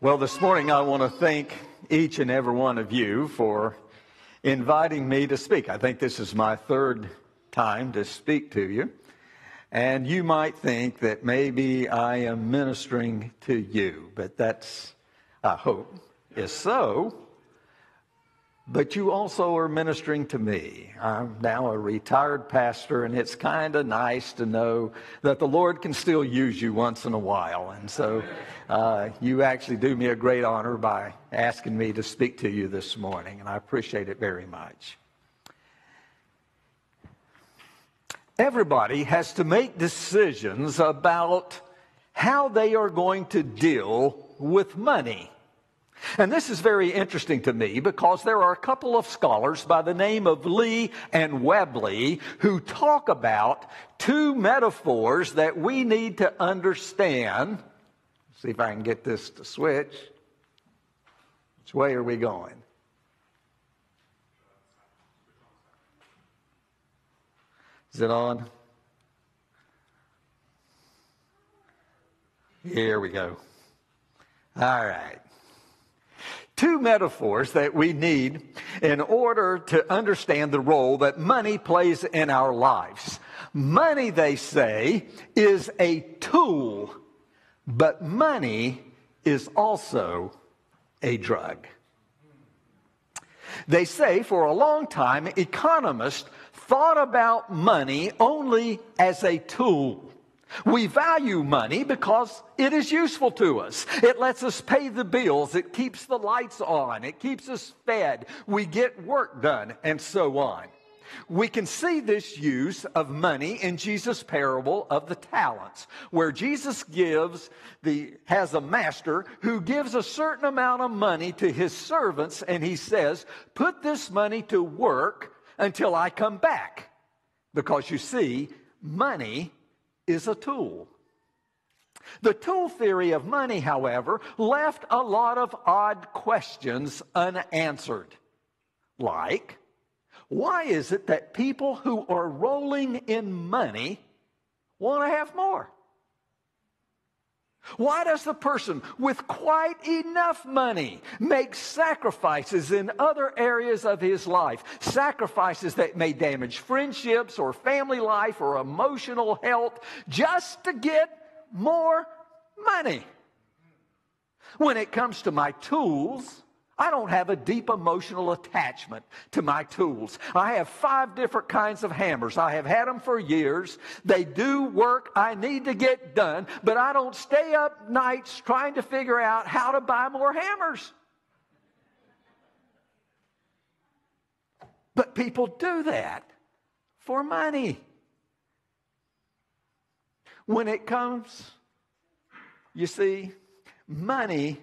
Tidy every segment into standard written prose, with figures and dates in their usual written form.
Well, this morning I want to thank each and every one of you for inviting me to speak. I think this is my third time to speak to you. And you might think that maybe I am ministering to you, but that's, I hope, is so. But you also are ministering to me. I'm now a retired pastor, and it's kind of nice to know that the Lord can still use you once in a while. And so you actually do me a great honor by asking me to speak to you this morning, and I appreciate it very much. Everybody has to make decisions about how they are going to deal with money. And this is very interesting to me because there are a couple of scholars by the name of Lee and Webley who talk about two metaphors that we need to understand. Let's see if I can get this to switch. Which way are we going? Is it on? Here we go. All right. Two metaphors that we need in order to understand the role that money plays in our lives. Money, they say, is a tool, but money is also a drug. They say for a long time, economists thought about money only as a tool. We value money because it is useful to us. It lets us pay the bills. It keeps the lights on. It keeps us fed. We get work done, and so on. We can see this use of money in Jesus' parable of the talents, where Jesus has a master who gives a certain amount of money to his servants, and he says, put this money to work until I come back. Because you see, money is a tool. The tool theory of money, however, left a lot of odd questions unanswered. Like, why is it that people who are rolling in money want to have more? Why does the person with quite enough money make sacrifices in other areas of his life? Sacrifices that may damage friendships or family life or emotional health just to get more money. When it comes to my tools, I don't have a deep emotional attachment to my tools. I have 5 different kinds of hammers. I have had them for years. They do work I need to get done, but I don't stay up nights trying to figure out how to buy more hammers. But people do that for money. When it comes, you see, money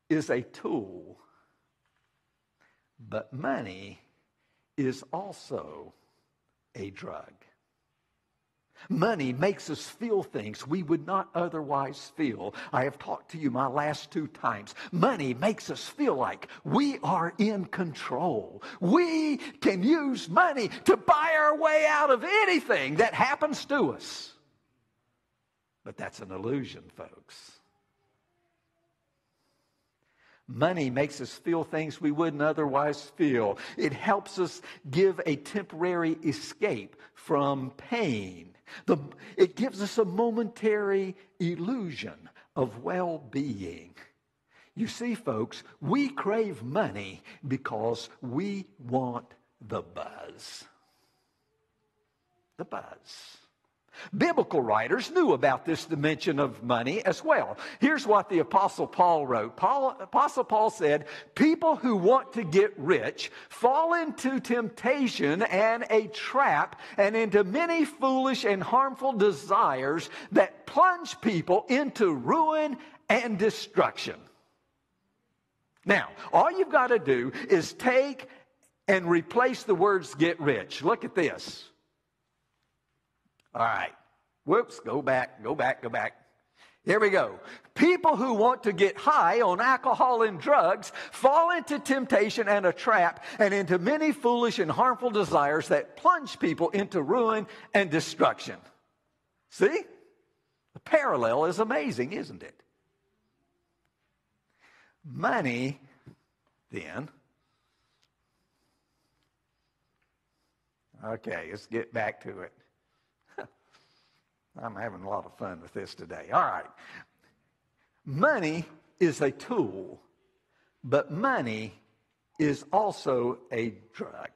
is a tool, but money is also a drug. Money makes us feel things we would not otherwise feel. I have talked to you my last 2 times. Money makes us feel like we are in control. We can use money to buy our way out of anything that happens to us. But that's an illusion, folks. Money makes us feel things we wouldn't otherwise feel. It helps us give a temporary escape from pain. It gives us a momentary illusion of well-being. You see, folks, we crave money because we want the buzz. The buzz. Biblical writers knew about this dimension of money as well. Here's what the Apostle Paul wrote. Apostle Paul said, people who want to get rich fall into temptation and a trap and into many foolish and harmful desires that plunge people into ruin and destruction. Now, all you've got to do is take and replace the words get rich. Look at this. All right. Whoops, go back. Here we go. People who want to get high on alcohol and drugs fall into temptation and a trap and into many foolish and harmful desires that plunge people into ruin and destruction. See? The parallel is amazing, isn't it? Money, then. Okay, let's get back to it. I'm having a lot of fun with this today. All right. Money is a tool, but money is also a drug.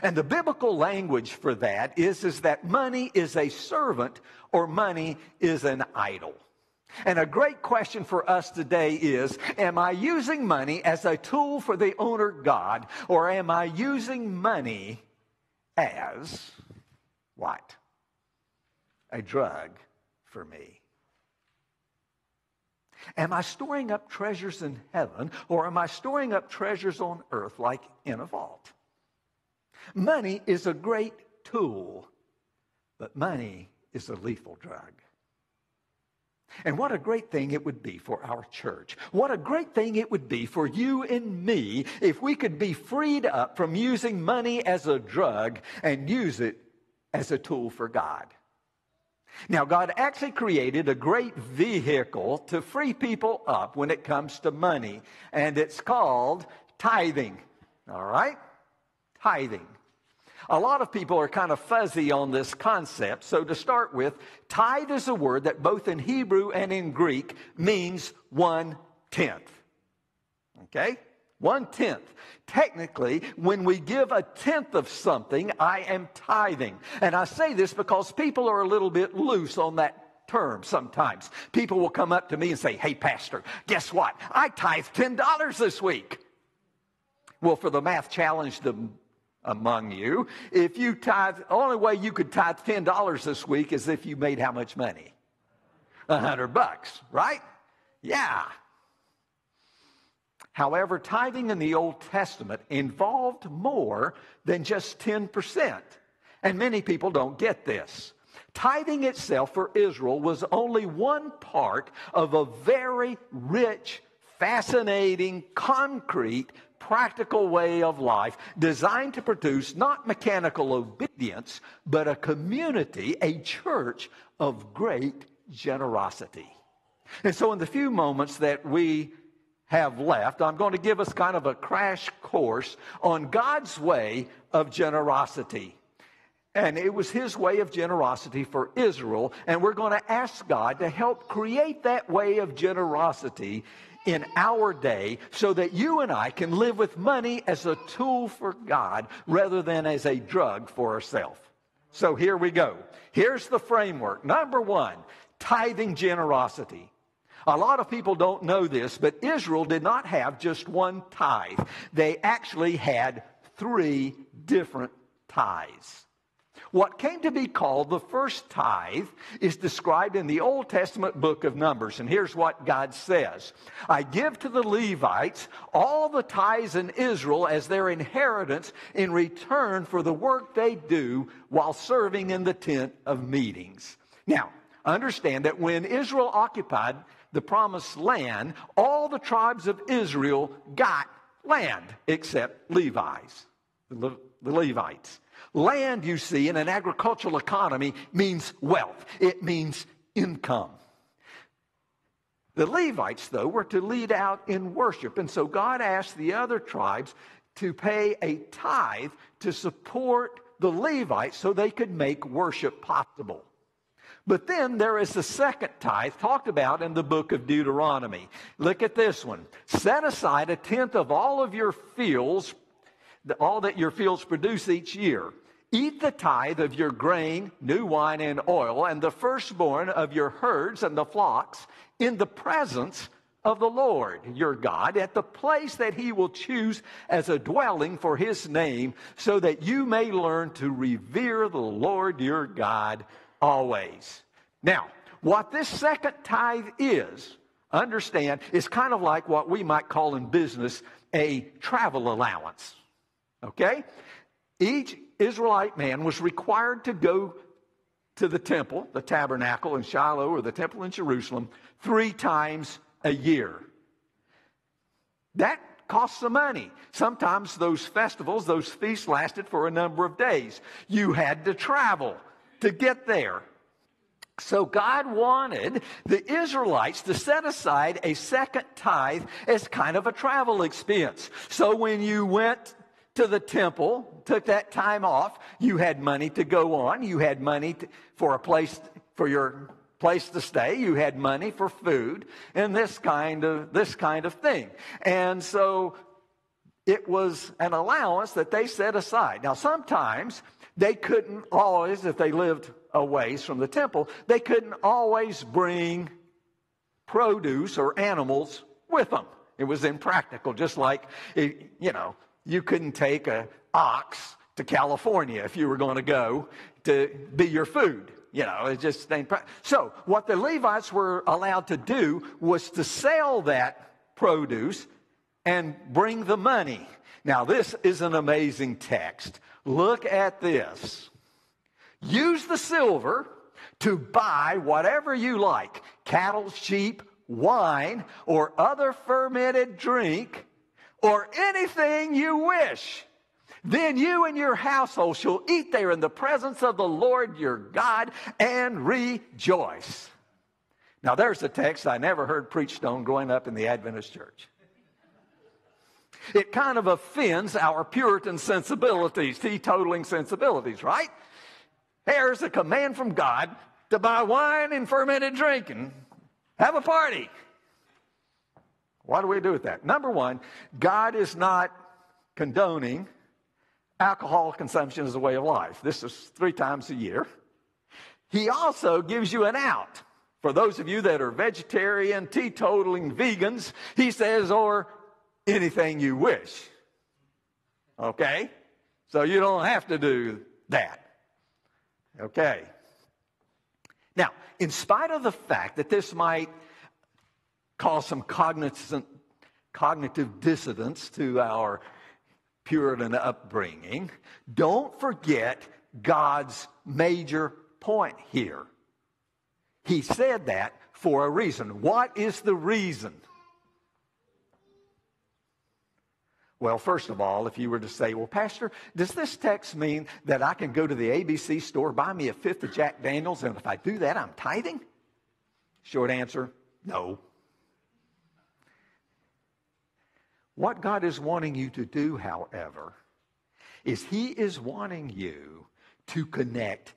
And the biblical language for that is that money is a servant or money is an idol. And a great question for us today is, am I using money as a tool for the owner God, or am I using money as what? A drug for me. Am I storing up treasures in heaven, or am I storing up treasures on earth like in a vault? Money is a great tool, but money is a lethal drug. And what a great thing it would be for our church. What a great thing it would be for you and me if we could be freed up from using money as a drug and use it as a tool for God. Now, God actually created a great vehicle to free people up when it comes to money, and it's called tithing. All right? Tithing. A lot of people are kind of fuzzy on this concept. So to start with, tithe is a word that both in Hebrew and in Greek means 1/10. Okay? 1/10. Technically, when we give a tenth of something, I am tithing. And I say this because people are a little bit loose on that term sometimes. People will come up to me and say, hey, pastor, guess what? I tithed $10 this week. Well, for the math challenged among you, if you tithe, the only way you could tithe $10 this week is if you made how much money? $100, right? Yeah. However, tithing in the Old Testament involved more than just 10%. And many people don't get this. Tithing itself for Israel was only one part of a very rich, fascinating, concrete, practical way of life designed to produce not mechanical obedience, but a community, a church of great generosity. And so in the few moments that we have left, I'm going to give us kind of a crash course on God's way of generosity. And it was his way of generosity for Israel, and we're going to ask God to help create that way of generosity in our day so that you and I can live with money as a tool for God rather than as a drug for ourselves. So here we go. Here's the framework. Number one, tithing generosity. A lot of people don't know this, but Israel did not have just one tithe. They actually had 3 different tithes. What came to be called the first tithe is described in the Old Testament book of Numbers. And here's what God says. I give to the Levites all the tithes in Israel as their inheritance in return for the work they do while serving in the tent of meetings. Now, understand that when Israel occupied the promised land, all the tribes of Israel got land except Levites, the Levites. Land, you see, in an agricultural economy means wealth. It means income. The Levites, though, were to lead out in worship. And so God asked the other tribes to pay a tithe to support the Levites so they could make worship possible. But then there is the second tithe talked about in the book of Deuteronomy. Look at this one. Set aside 1/10 of all of your fields, all that your fields produce each year. Eat the tithe of your grain, new wine, and oil, and the firstborn of your herds and the flocks in the presence of the Lord your God at the place that he will choose as a dwelling for his name, so that you may learn to revere the Lord your God always. Now, what this second tithe is, understand, is kind of like what we might call in business a travel allowance. Okay? Each Israelite man was required to go to the temple, the tabernacle in Shiloh or the temple in Jerusalem, 3 times a year. That costs some money. Sometimes those festivals, those feasts lasted for a number of days. You had to travel to get there. So God wanted the Israelites to set aside a second tithe as kind of a travel expense. So when you went to the temple, took that time off, you had money to go on, you had money for your place to stay, you had money for food, and this kind of thing. And so it was an allowance that they set aside. Now sometimes they couldn't always, if they lived a ways from the temple, they couldn't always bring produce or animals with them. It was impractical, just like, you couldn't take an ox to California if you were going to go to be your food. It just ain't practical. So what the Levites were allowed to do was to sell that produce and bring the money. Now this is an amazing text. Look at this. Use the silver to buy whatever you like, cattle, sheep, wine, or other fermented drink, or anything you wish. Then you and your household shall eat there in the presence of the Lord your God and rejoice. Now there's a text I never heard preached on growing up in the Adventist church. It kind of offends our Puritan sensibilities, teetotaling sensibilities, right? Here's a command from God to buy wine and fermented drink and have a party. What do we do with that? Number one, God is not condoning alcohol consumption as a way of life. This is 3 times a year. He also gives you an out. For those of you that are vegetarian, teetotaling, vegans, he says, or anything you wish. Okay? So you don't have to do that. Okay. Now, in spite of the fact that this might cause some cognitive dissonance to our Puritan upbringing, don't forget God's major point here. He said that for a reason. What is the reason? Well, first of all, if you were to say, well, Pastor, does this text mean that I can go to the ABC store, buy me a 5th of Jack Daniels, and if I do that, I'm tithing? Short answer, no. What God is wanting you to do, however, is He is wanting you to connect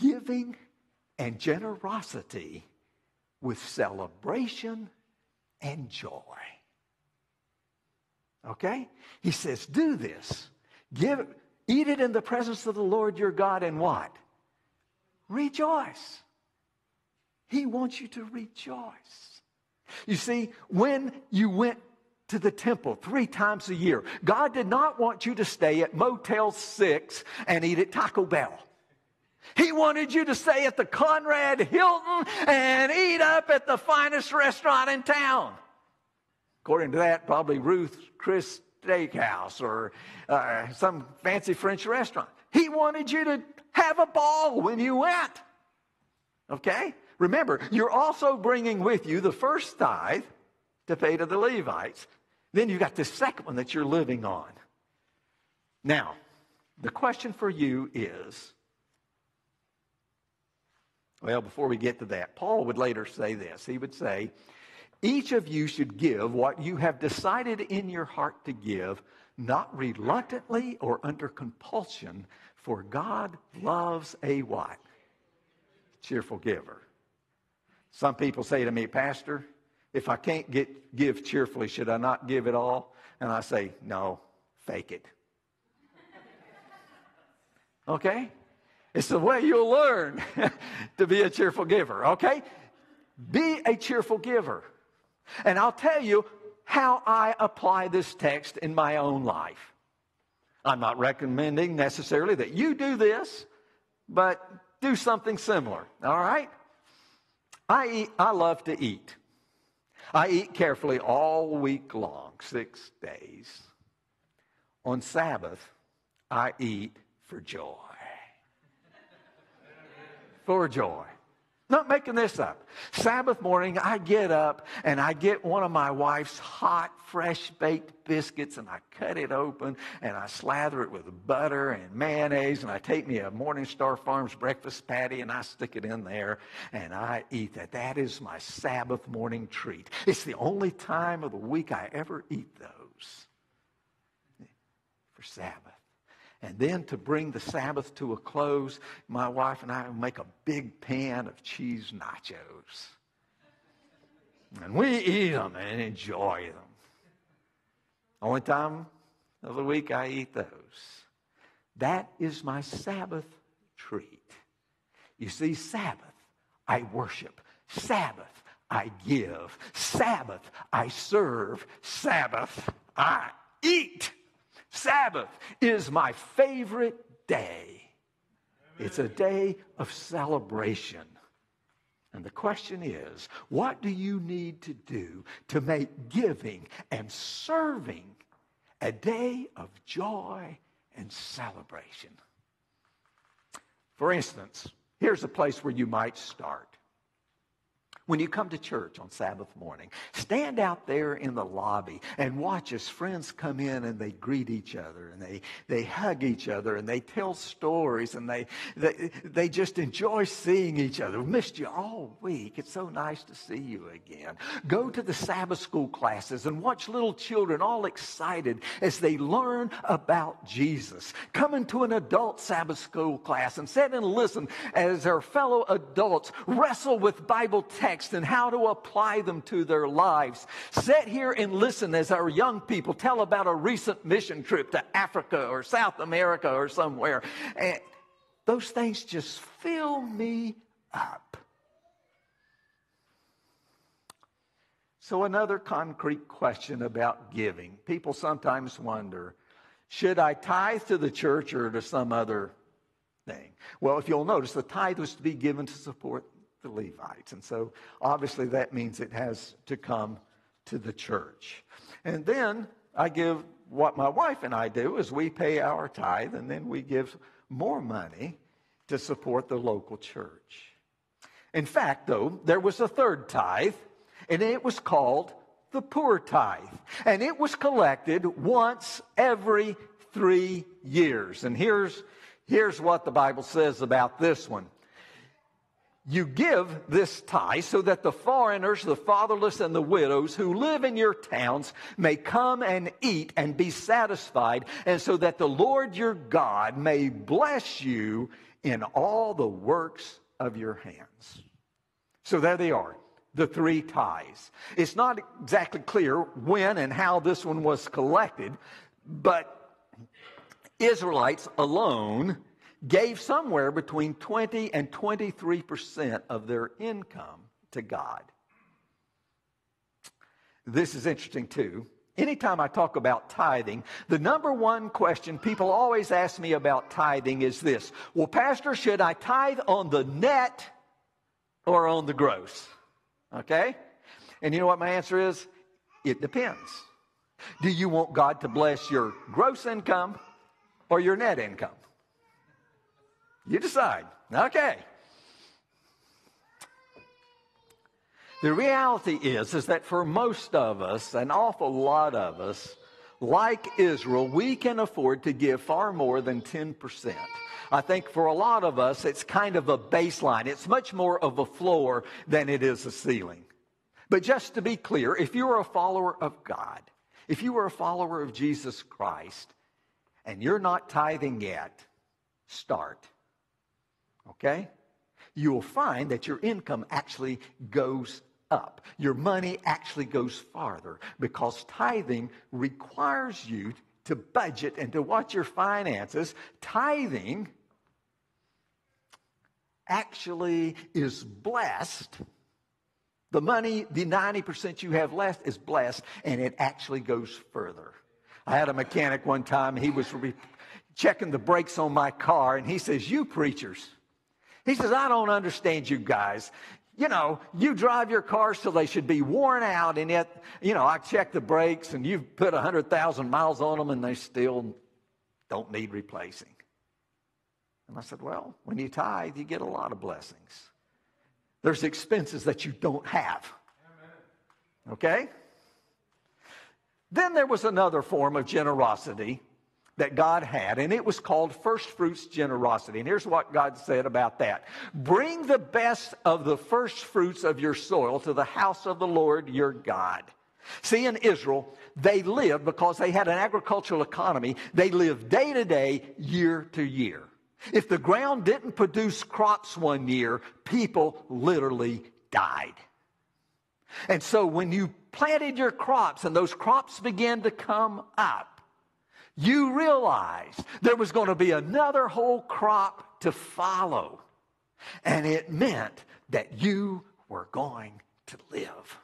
giving and generosity with celebration and joy. Okay? He says, do this. Eat it in the presence of the Lord your God and what? Rejoice. He wants you to rejoice. You see, when you went to the temple 3 times a year, God did not want you to stay at Motel 6 and eat at Taco Bell. He wanted you to stay at the Conrad Hilton and eat up at the finest restaurant in town. According to that, probably Ruth Chris Steakhouse or some fancy French restaurant. He wanted you to have a ball when you went. Okay? Remember, you're also bringing with you the first tithe to pay to the Levites. Then you've got the second one that you're living on. Now, the question for you is, well, before we get to that, Paul would later say this. He would say, each of you should give what you have decided in your heart to give, not reluctantly or under compulsion, for God loves a what? Cheerful giver. Some people say to me, Pastor, if I can't give cheerfully, should I not give it all? And I say, no, fake it. Okay? It's the way you'll learn to be a cheerful giver, okay? Be a cheerful giver. And I'll tell you how I apply this text in my own life. I'm not recommending necessarily that you do this, but do something similar, all right? I love to eat. I eat carefully all week long, 6 days. On Sabbath, I eat for joy. For joy. Not making this up. Sabbath morning, I get up and I get one of my wife's hot, fresh-baked biscuits and I cut it open and I slather it with butter and mayonnaise and I take me a Morningstar Farms breakfast patty and I stick it in there and I eat that. That is my Sabbath morning treat. It's the only time of the week I ever eat those for Sabbath. And then to bring the Sabbath to a close, my wife and I will make a big pan of cheese nachos. And we eat them and enjoy them. Only time of the week I eat those. That is my Sabbath treat. You see, Sabbath, I worship. Sabbath, I give. Sabbath, I serve. Sabbath, I eat. Sabbath is my favorite day. It's a day of celebration. And the question is, what do you need to do to make giving and serving a day of joy and celebration? For instance, here's a place where you might start. When you come to church on Sabbath morning, stand out there in the lobby and watch as friends come in and they greet each other and they hug each other and they tell stories and they just enjoy seeing each other. We've missed you all week. It's so nice to see you again. Go to the Sabbath school classes and watch little children all excited as they learn about Jesus. Come into an adult Sabbath school class and sit and listen as our fellow adults wrestle with Bible texts and how to apply them to their lives. Sit here and listen as our young people tell about a recent mission trip to Africa or South America or somewhere. And those things just fill me up. So another concrete question about giving. People sometimes wonder, should I tithe to the church or to some other thing? Well, if you'll notice, the tithe was to be given to support the Levites. And so obviously that means it has to come to the church. And then I give what my wife and I do is we pay our tithe and then we give more money to support the local church. In fact, though, there was a third tithe and it was called the poor tithe. And it was collected once every 3 years. And here's what the Bible says about this one. You give this tithe so that the foreigners, the fatherless, and the widows who live in your towns may come and eat and be satisfied, and so that the Lord your God may bless you in all the works of your hands. So there they are, the 3 tithes. It's not exactly clear when and how this one was collected, but Israelites alone gave somewhere between 20 and 23% of their income to God. This is interesting too. Anytime I talk about tithing, the number one question people always ask me about tithing is this. Well, Pastor, should I tithe on the net or on the gross? Okay? And you know what my answer is? It depends. Do you want God to bless your gross income or your net income? You decide. Okay. The reality is that for most of us, an awful lot of us, like Israel, we can afford to give far more than 10%. I think for a lot of us, it's kind of a baseline. It's much more of a floor than it is a ceiling. But just to be clear, if you're a follower of God, if you are a follower of Jesus Christ, and you're not tithing yet, start. Okay? You will find that your income actually goes up. Your money actually goes farther because tithing requires you to budget and to watch your finances. Tithing actually is blessed. The money, the 90% you have left is blessed, and it actually goes further. I had a mechanic one time. He was checking the brakes on my car, and he says, "You preachers," he says, "I don't understand you guys. You know, you drive your cars till they should be worn out, and yet, I check the brakes, and you've put 100,000 miles on them, and they still don't need replacing." And I said, "Well, when you tithe, you get a lot of blessings. there's expenses that you don't have. Okay? Then there was another form of generosity that God had, and it was called first fruits generosity. And here's what God said about that. Bring the best of the first fruits of your soil to the house of the Lord your God. See, in Israel, they lived, because they had an agricultural economy, they lived day to day, year to year. If the ground didn't produce crops one year, people literally died. And so when you planted your crops and those crops began to come up, you realized there was going to be another whole crop to follow. And it meant that you were going to live.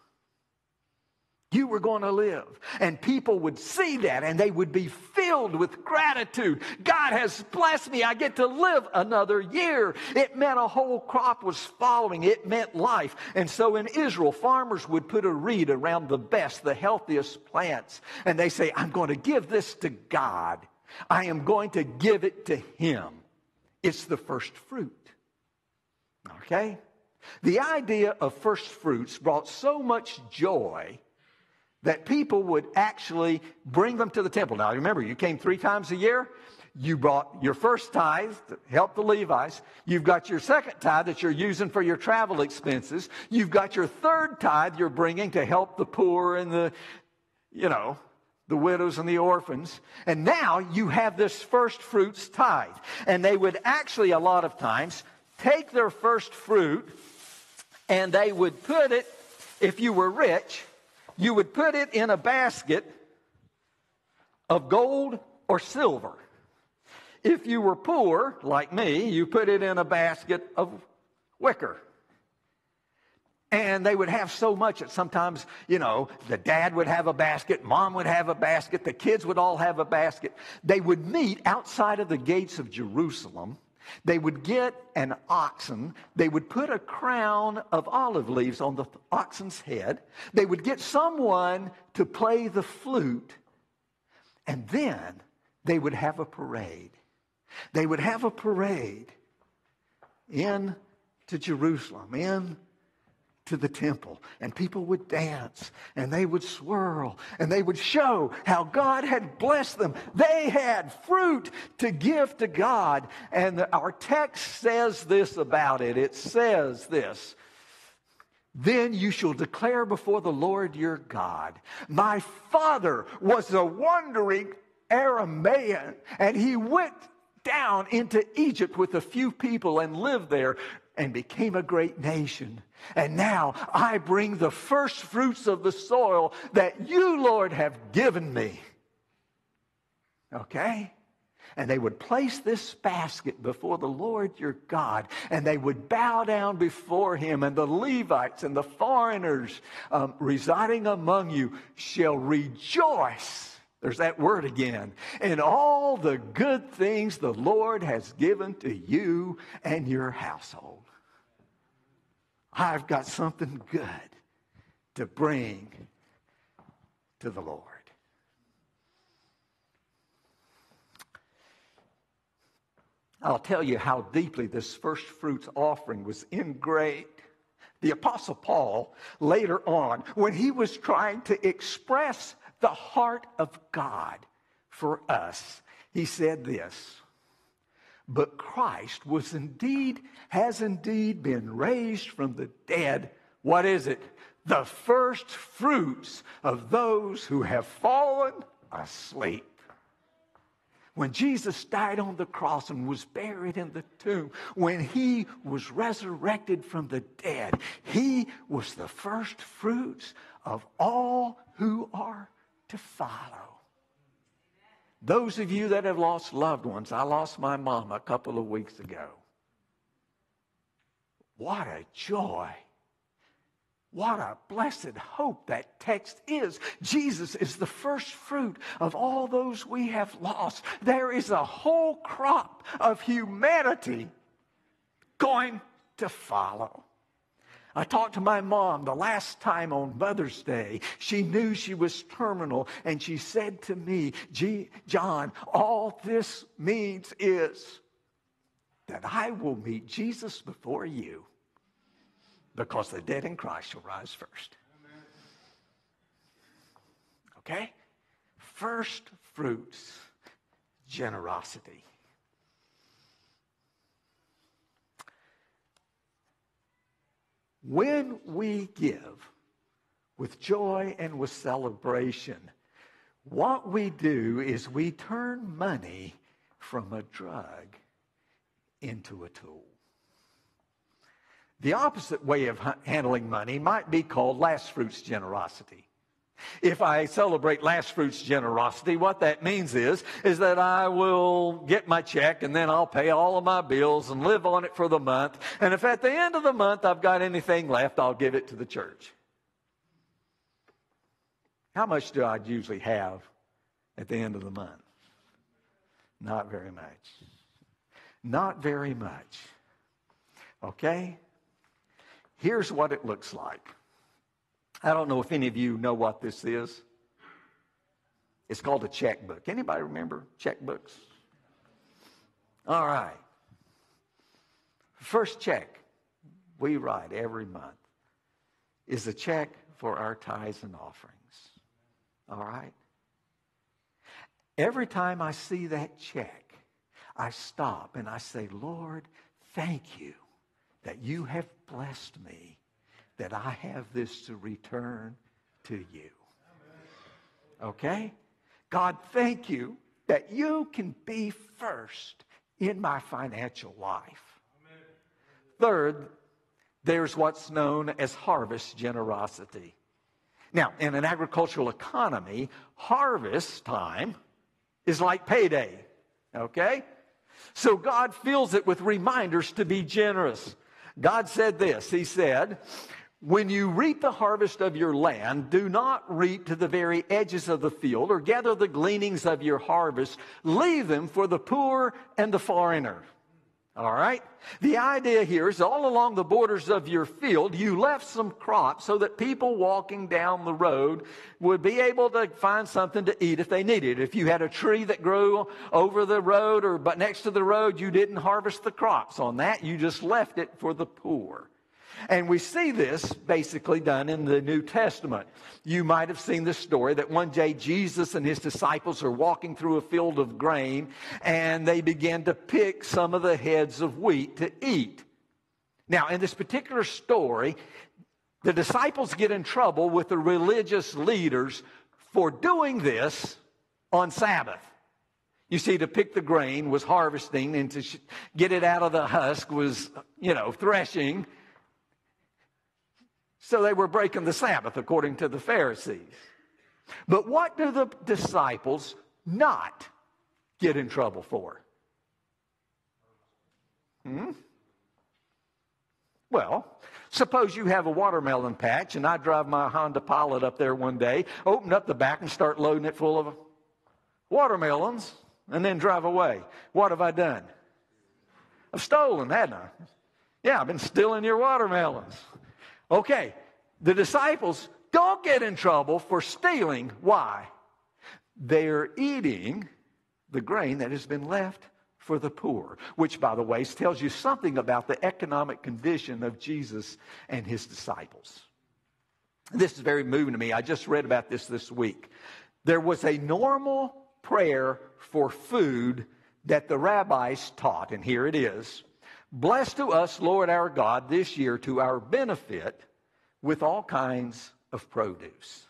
You were going to live. And people would see that and they would be filled with gratitude. God has blessed me. I get to live another year. It meant a whole crop was following. It meant life. And so in Israel, farmers would put a reed around the best, the healthiest plants. And they say, I'm going to give this to God. I am going to give it to Him. It's the first fruit. Okay? The idea of first fruits brought so much joy that people would actually bring them to the temple. Now, remember, you came 3 times a year. You brought your first tithe to help the Levites. You've got your second tithe that you're using for your travel expenses. You've got your third tithe you're bringing to help the poor and the widows and the orphans. And now you have this first fruits tithe. And they would actually, a lot of times, take their first fruit and they would put it, if you were rich, you would put it in a basket of gold or silver. If you were poor, like me, you put it in a basket of wicker. And they would have so much that sometimes, the dad would have a basket, mom would have a basket, the kids would all have a basket. They would meet outside of the gates of Jerusalem. They would get an oxen. They would put a crown of olive leaves on the oxen's head. They would get someone to play the flute. And then they would have a parade. They would have a parade into Jerusalem, to the temple, and people would dance and they would swirl and they would show how God had blessed them. They had fruit to give to God. And our text says this about it. It says this: then you shall declare before the Lord your God, my father was a wandering Aramaean, and he went down into Egypt with a few people and lived there and became a great nation. And now I bring the first fruits of the soil that you, Lord, have given me. Okay? And they would place this basket before the Lord your God, and they would bow down before Him, and the Levites and the foreigners residing among you shall rejoice. There's that word again. In all the good things the Lord has given to you and your household. I've got something good to bring to the Lord. I'll tell you how deeply this first fruits offering was ingrained. The Apostle Paul, later on, when he was trying to express the heart of God for us, he said this: but Christ has indeed been raised from the dead. What is it? The first fruits of those who have fallen asleep. When Jesus died on the cross and was buried in the tomb, when He was resurrected from the dead, He was the first fruits of all who are to follow. Those of you that have lost loved ones, I lost my mom a couple of weeks ago. What a joy. What a blessed hope that text is. Jesus is the first fruit of all those we have lost. There is a whole crop of humanity going to follow. I talked to my mom the last time on Mother's Day. She knew she was terminal, and she said to me, John, all this means is that I will meet Jesus before you. because the dead in Christ shall rise first. Okay? First fruits, generosity. When we give with joy and with celebration, what we do is we turn money from a drug into a tool. The opposite way of handling money might be called last fruits generosity. If I celebrate last fruits generosity, what that means is that I will get my check and then I'll pay all of my bills and live on it for the month. And if at the end of the month I've got anything left, I'll give it to the church. How much do I usually have at the end of the month? Not very much. Not very much. Okay? Here's what it looks like. I don't know if any of you know what this is. It's called a checkbook. Anybody remember checkbooks? All right. First check we write every month is a check for our tithes and offerings. All right? Every time I see that check, I stop and I say, Lord, thank you that you have blessed me, that I have this to return to you. Okay? God, thank you that you can be first in my financial life. Third, there's what's known as harvest generosity. Now, in an agricultural economy, harvest time is like payday. Okay? So God fills it with reminders to be generous. God said this. He said, when you reap the harvest of your land, do not reap to the very edges of the field or gather the gleanings of your harvest. Leave them for the poor and the foreigner. All right? The idea here is all along the borders of your field, you left some crops so that people walking down the road would be able to find something to eat if they needed. If you had a tree that grew over the road or but next to the road, you didn't harvest the crops on that. You just left it for the poor. And we see this basically done in the New Testament. You might have seen the story that one day Jesus and his disciples are walking through a field of grain and they begin to pick some of the heads of wheat to eat. Now, in this particular story, the disciples get in trouble with the religious leaders for doing this on Sabbath. You see, to pick the grain was harvesting, and to get it out of the husk was, threshing. So they were breaking the Sabbath, according to the Pharisees. But what do the disciples not get in trouble for? Well, suppose you have a watermelon patch, and I drive my Honda Pilot up there one day, open up the back and start loading it full of watermelons, and then drive away. What have I done? I've stolen, hadn't I? Yeah, I've been stealing your watermelons. Okay, the disciples don't get in trouble for stealing. Why? They're eating the grain that has been left for the poor, which, by the way, tells you something about the economic condition of Jesus and his disciples. This is very moving to me. I just read about this week. There was a normal prayer for food that the rabbis taught, and here it is. Bless to us, Lord our God, this year to our benefit with all kinds of produce.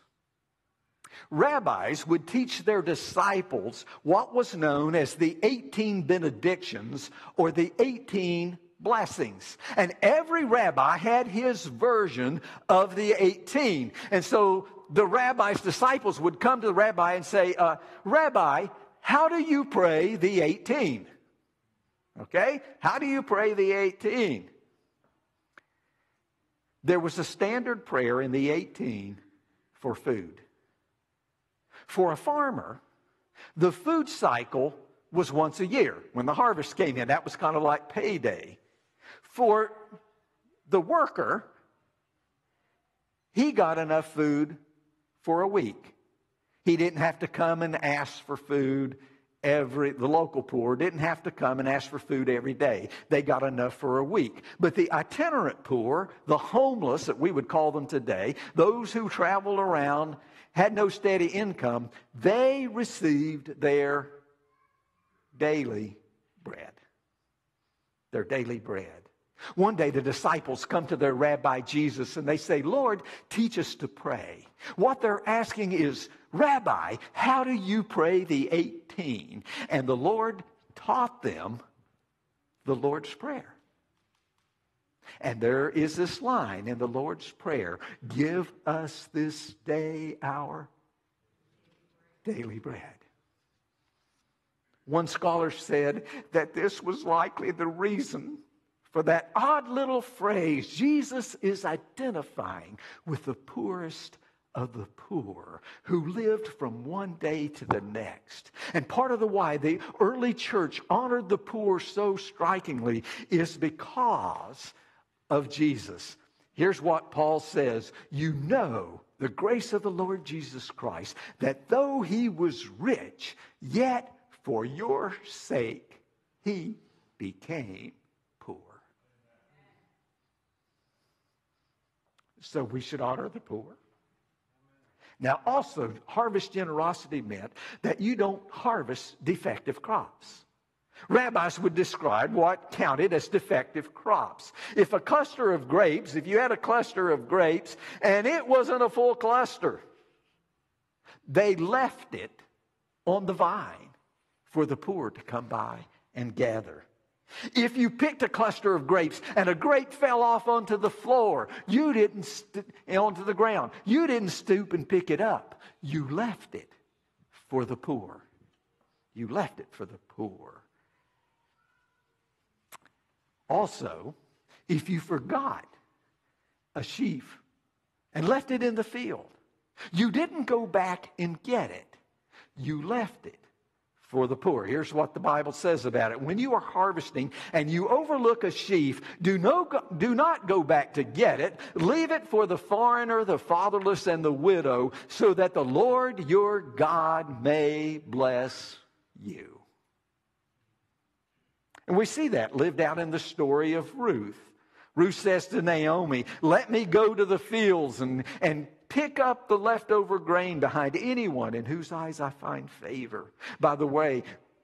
Rabbis would teach their disciples what was known as the 18 benedictions or the 18 blessings. And every rabbi had his version of the 18. And so the rabbi's disciples would come to the rabbi and say, Rabbi, how do you pray the 18? Okay? How do you pray the 18? There was a standard prayer in the 18 for food. For a farmer, the food cycle was once a year. When the harvest came in, that was kind of like payday. For the worker, he got enough food for a week. He didn't have to come and ask for food The local poor didn't have to come and ask for food every day. They got enough for a week. But the itinerant poor, the homeless that we would call them today, those who traveled around, had no steady income, they received their daily bread. Their daily bread. One day the disciples come to their Rabbi Jesus and they say, Lord, teach us to pray. What they're asking is, Rabbi, how do you pray the 18? And the Lord taught them the Lord's Prayer. And there is this line in the Lord's Prayer, give us this day our daily bread. One scholar said that this was likely the reason for that odd little phrase. Jesus is identifying with the poorest of the poor who lived from one day to the next. And part of the why the early church honored the poor so strikingly is because of Jesus. Here's what Paul says, you know the grace of the Lord Jesus Christ, that though he was rich, yet for your sake he became poor. So we should honor the poor. Now also, harvest generosity meant that you don't harvest defective crops. Rabbis would describe what counted as defective crops. If you had a cluster of grapes and it wasn't a full cluster, they left it on the vine for the poor to come by and gather. If you picked a cluster of grapes and a grape fell off onto the floor, onto the ground, you didn't stoop and pick it up. You left it for the poor. You left it for the poor. Also, if you forgot a sheaf and left it in the field, you didn't go back and get it. You left it for the poor. Here's what the Bible says about it. When you are harvesting and you overlook a sheaf, do not go back to get it. Leave it for the foreigner, the fatherless, and the widow, so that the Lord your God may bless you. And we see that lived out in the story of Ruth. Ruth says to Naomi, let me go to the fields and pick up the leftover grain behind anyone in whose eyes I find favor. By the way,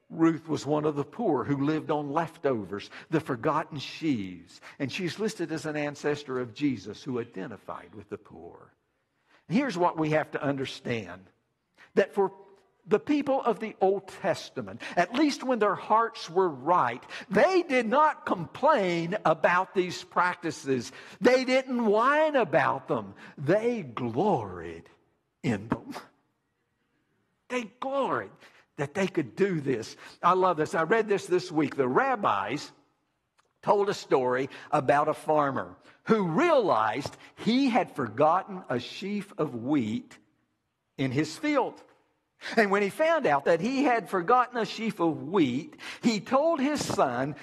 Ruth was one of the poor who lived on leftovers, the forgotten sheaves. And she's listed as an ancestor of Jesus who identified with the poor. And here's what we have to understand. That for the people of the Old Testament, at least when their hearts were right, they did not complain about these practices. They didn't whine about them. They gloried in them. They gloried that they could do this. I love this. I read this week. The rabbis told a story about a farmer who realized he had forgotten a sheaf of wheat in his field. And when he found out that he had forgotten a sheaf of wheat, he told his son,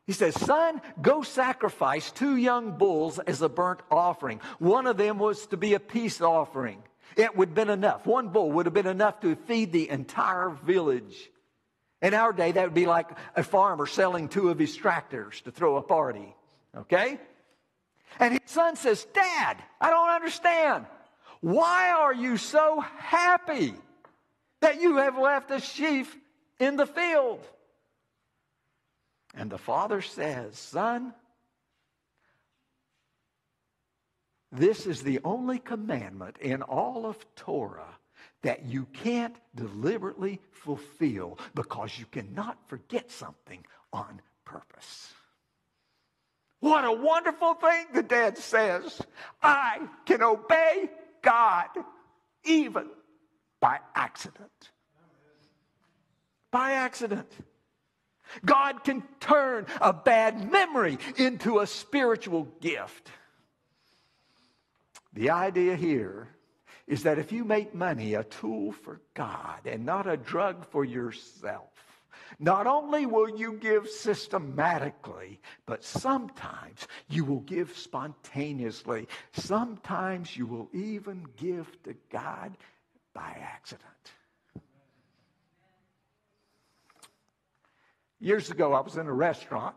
he says, son, go sacrifice 2 young bulls as a burnt offering. One of them was to be a peace offering. It would have been enough. 1 bull would have been enough to feed the entire village. In our day, that would be like a farmer selling 2 of his tractors to throw a party. Okay? And his son says, Dad, I don't understand. Why are you so happy that you have left a sheaf in the field? And the father says, son, this is the only commandment in all of Torah that you can't deliberately fulfill because you cannot forget something on purpose. What a wonderful thing, the dad says. I can obey God even by accident. By accident. God can turn a bad memory into a spiritual gift. The idea here is that if you make money a tool for God and not a drug for yourself, not only will you give systematically, but sometimes you will give spontaneously. Sometimes you will even give to God by accident. Years ago, I was in a restaurant.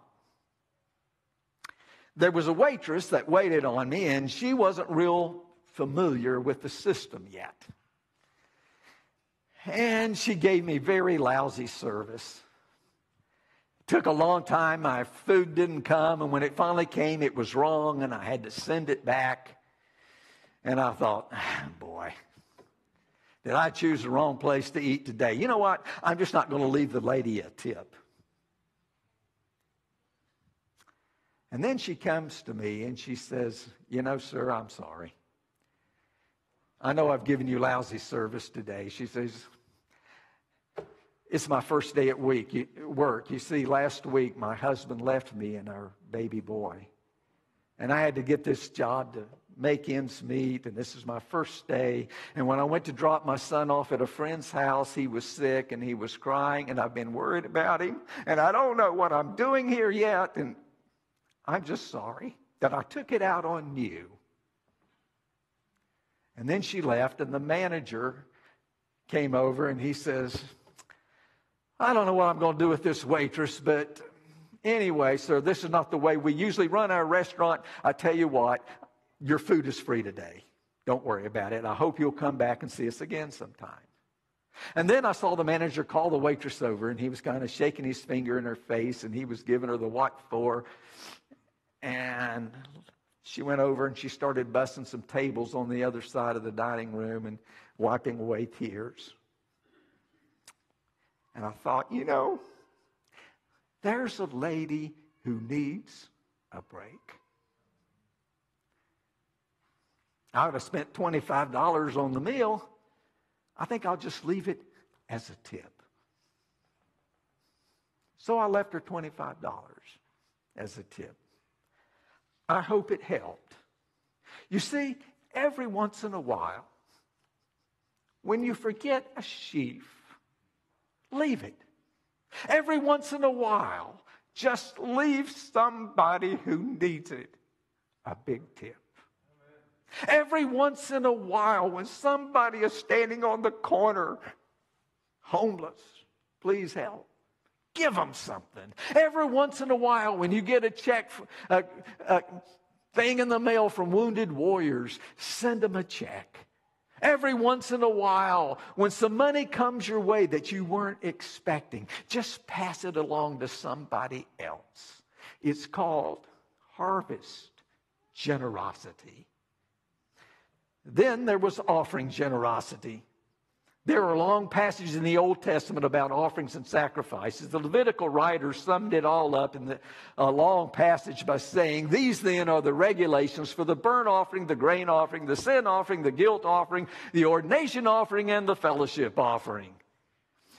There was a waitress that waited on me, and she wasn't real familiar with the system yet. And she gave me very lousy service. It took a long time. My food didn't come, and when it finally came, it was wrong, and I had to send it back. And I thought, boy, did I choose the wrong place to eat today? You know what? I'm just not going to leave the lady a tip. And then she comes to me and she says, you know, sir, I'm sorry. I know I've given you lousy service today. She says, it's my first day at work. You see, last week my husband left me and our baby boy. And I had to get this job to make ends meet, and this is my first day. And when I went to drop my son off at a friend's house, he was sick and he was crying, and I've been worried about him. And I don't know what I'm doing here yet, and I'm just sorry that I took it out on you. And then she left, and the manager came over, and he says, I don't know what I'm going to do with this waitress, but anyway, sir, this is not the way we usually run our restaurant. I tell you what, your food is free today. Don't worry about it. I hope you'll come back and see us again sometime. And then I saw the manager call the waitress over, and he was kind of shaking his finger in her face, and he was giving her the what for. And she went over and she started bussing some tables on the other side of the dining room and wiping away tears. And I thought, you know, there's a lady who needs a break. I would have spent $25 on the meal. I think I'll just leave it as a tip. So I left her $25 as a tip. I hope it helped. You see, every once in a while, when you forget a sheaf, leave it. Every once in a while, just leave somebody who needs it a big tip. Every once in a while, when somebody is standing on the corner, homeless, please help. Give them something. Every once in a while, when you get a check, a thing in the mail from Wounded Warriors, send them a check. Every once in a while, when some money comes your way that you weren't expecting, just pass it along to somebody else. It's called harvest generosity. Then there was offering generosity. There are long passages in the Old Testament about offerings and sacrifices. The Levitical writers summed it all up in a long passage by saying, these then are the regulations for the burnt offering, the grain offering, the sin offering, the guilt offering, the ordination offering, and the fellowship offering.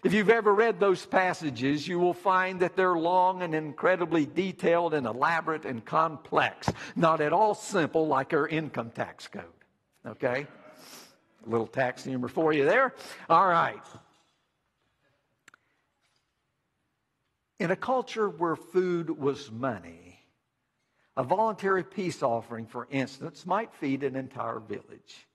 If you've ever read those passages, you will find that they're long and incredibly detailed and elaborate and complex. Not at all simple like our income tax code. Okay? A little tax humor for you there. All right. In a culture where food was money, a voluntary peace offering, for instance, might feed an entire village.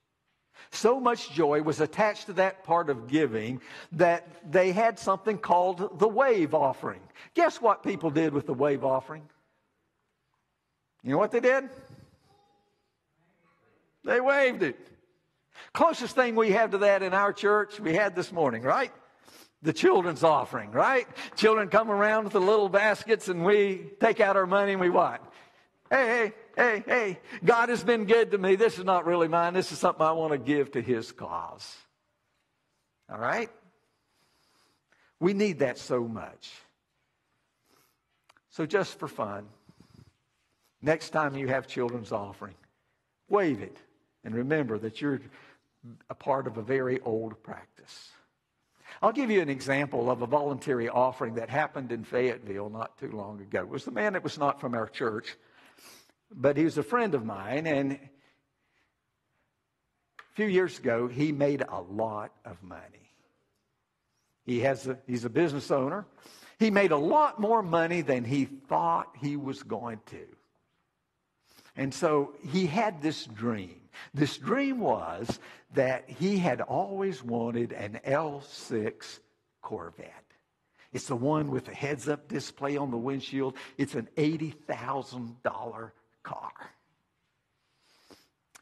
So much joy was attached to that part of giving that they had something called the wave offering. Guess what people did with the wave offering? You know what they did? They waved it. Closest thing we have to that in our church, we had this morning, right? The children's offering, right? Children come around with the little baskets and we take out our money and we what? Hey, God has been good to me. This is not really mine. This is something I want to give to His cause. All right? We need that so much. So just for fun, next time you have children's offering, wave it and remember that you're a part of a very old practice. I'll give you an example of a voluntary offering that happened in Fayetteville not too long ago. It was a man that was not from our church, but he was a friend of mine, and a few years ago, he made a lot of money. He's a business owner. He made a lot more money than he thought he was going to. And so he had this dream. This dream was that he had always wanted an L6 Corvette. It's the one with the heads-up display on the windshield. It's an $80,000 car.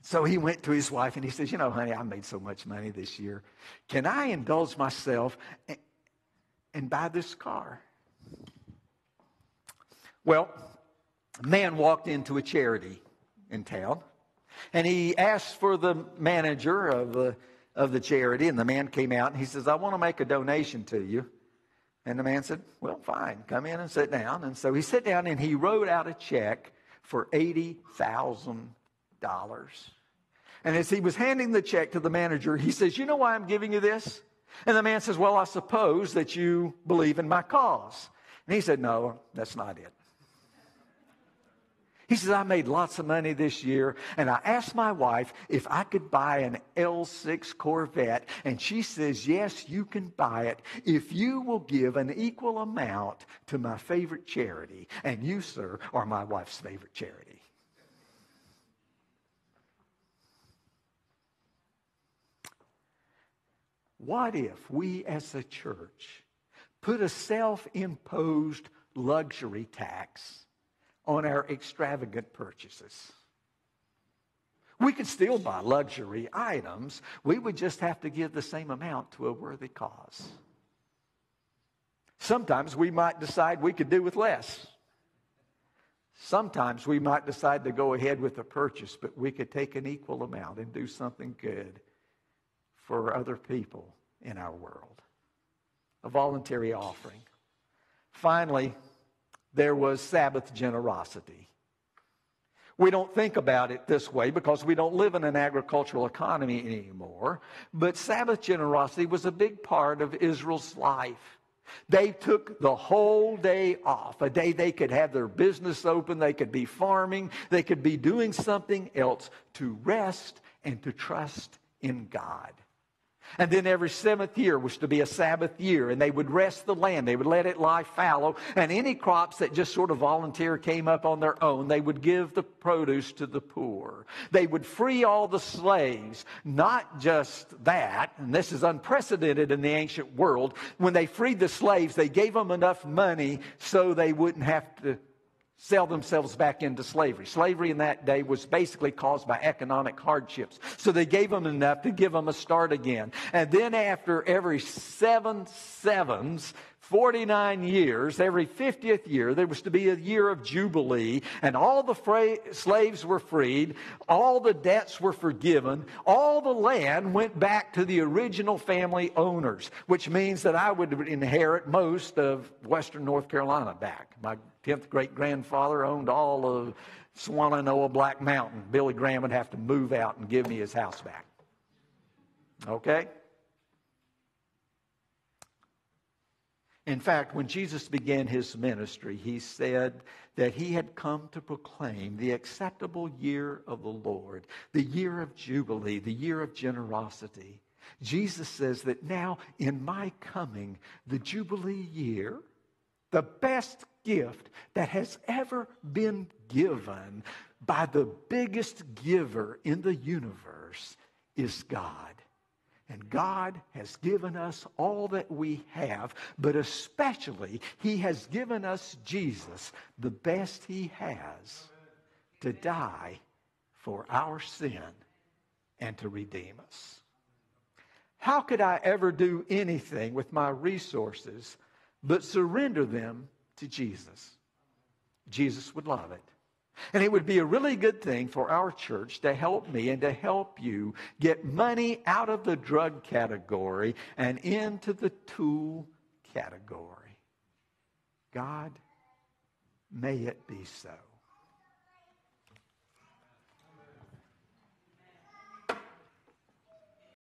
So he went to his wife and he says, honey, I made so much money this year. Can I indulge myself and buy this car? Well, a man walked into a charity in town, and he asked for the manager of the charity, and the man came out and he says, I want to make a donation to you. And the man said, well, fine, come in and sit down. And so he sat down and he wrote out a check for $80,000. And as he was handing the check to the manager, he says, you know why I'm giving you this? And the man says, well, I suppose that you believe in my cause. And he said, no, that's not it. He says, I made lots of money this year, and I asked my wife if I could buy an L6 Corvette, and she says, yes, you can buy it if you will give an equal amount to my favorite charity, and you, sir, are my wife's favorite charity. What if we as a church put a self-imposed luxury tax on our extravagant purchases? We could still buy luxury items. We would just have to give the same amount to a worthy cause. Sometimes we might decide we could do with less. Sometimes we might decide to go ahead with the purchase, but we could take an equal amount and do something good for other people in our world. A voluntary offering. Finally, there was Sabbath generosity. We don't think about it this way because we don't live in an agricultural economy anymore. But Sabbath generosity was a big part of Israel's life. They took the whole day off, a day they could have their business open, they could be farming, they could be doing something else to rest and to trust in God. And then every seventh year was to be a Sabbath year, and they would rest the land. They would let it lie fallow, and any crops that just sort of volunteer came up on their own, they would give the produce to the poor. They would free all the slaves. Not just that, and this is unprecedented in the ancient world, when they freed the slaves, they gave them enough money so they wouldn't have to sell themselves back into slavery. Slavery in that day was basically caused by economic hardships. So they gave them enough to give them a start again. And then after every 7 sevens, 49 years, every 50th year, there was to be a year of Jubilee, and all the slaves were freed, all the debts were forgiven, all the land went back to the original family owners, which means that I would inherit most of western North Carolina back. My 10th great-grandfather owned all of Swannanoa Black Mountain. Billy Graham would have to move out and give me his house back. Okay? In fact, when Jesus began his ministry, he said that he had come to proclaim the acceptable year of the Lord, the year of Jubilee, the year of generosity. Jesus says that now in my coming, the Jubilee year, the best gift that has ever been given by the biggest giver in the universe is God. And God has given us all that we have, but especially he has given us Jesus, the best he has, to die for our sin and to redeem us. How could I ever do anything with my resources but surrender them to Jesus? Jesus would love it. And it would be a really good thing for our church to help me and to help you get money out of the drug category and into the tool category. God, may it be so.